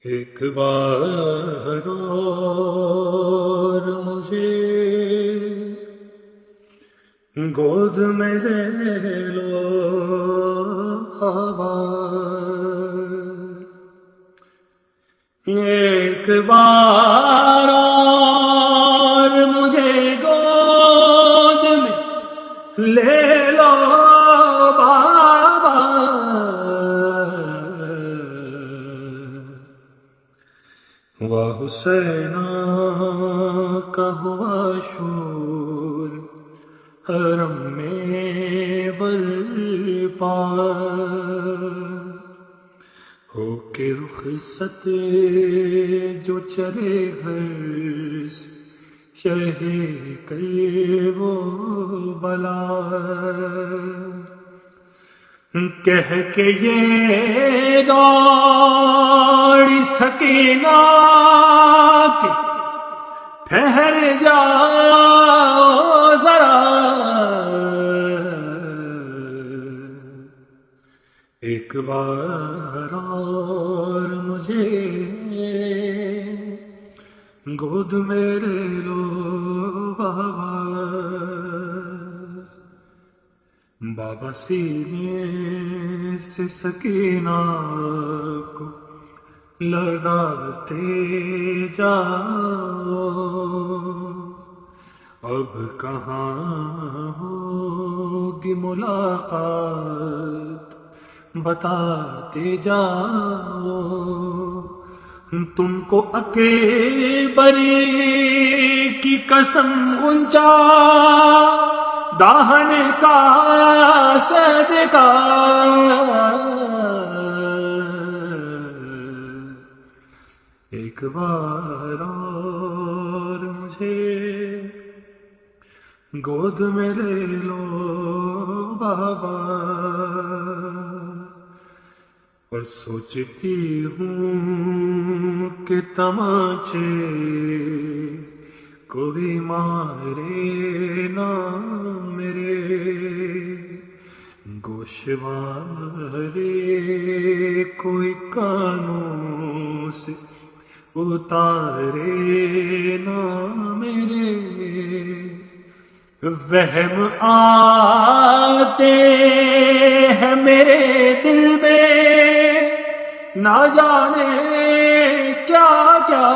ایک بار اور مجھے گود میں لے لو ایک بار اور مجھے گود میں لے لو بابا وہ حسینہ کا ہوا شور حرم میں برپا ہو کے رخصت جو چلے گھر سے شہ کرب و بلا کہہ کے یہ دوڑی سکینہ کہ ٹھہر جاؤ ذرا ایک بار اور مجھے گود میں لے لو بابا بابا سینے سے سکینہ کو لگاتے جاؤ اب کہاں ہوگی ملاقات بتاتے جاؤ تم کو اکبری کی قسم غنچہ دہن کا صدقہ ایک بار اور مجھے گود میں لے لو بابا اور سوچتی ہوں کہ تماچے کوئی مارے نہ میرے گوشوارے کوئی کانوں سے اتارے نہ میرے وہم آتے ہیں میرے دل میں نہ جانے کیا کیا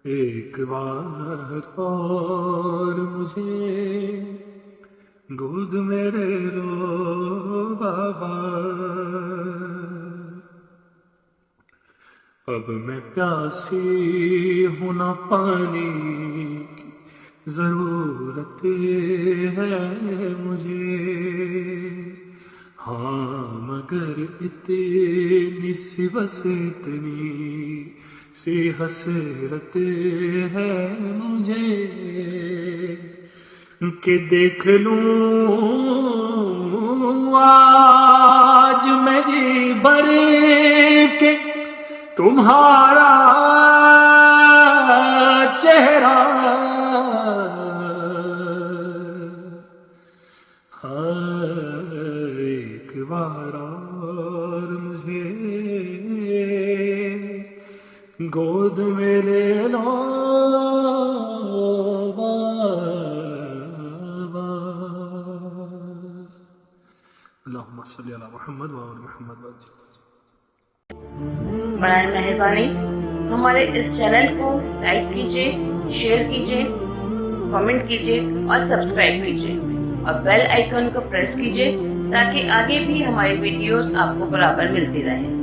ایک بار اور مجھے گود میں لے لو بابا اب میں پیاسی ہوں نہ پانی کی ضرورت ہے مجھے ہاں مگر اتنی سی بس اتنی سی حسرت ہے مجھے کہ دیکھ لوں آج میں جی بھر کے تمہارا چہرہ ایک بار اور مجھے گود میں لے لو بابا اللہم صلی علی محمد و آل محمد برائے مہربانی ہمارے اس چینل کو لائک کیجیے، شیئر کیجیے، کامنٹ کیجیے اور سبسکرائب کیجیے اور بیل آئیکن کو پریس کیجیے تاکہ آگے بھی ہماری ویڈیوز آپ کو برابر ملتی رہیں۔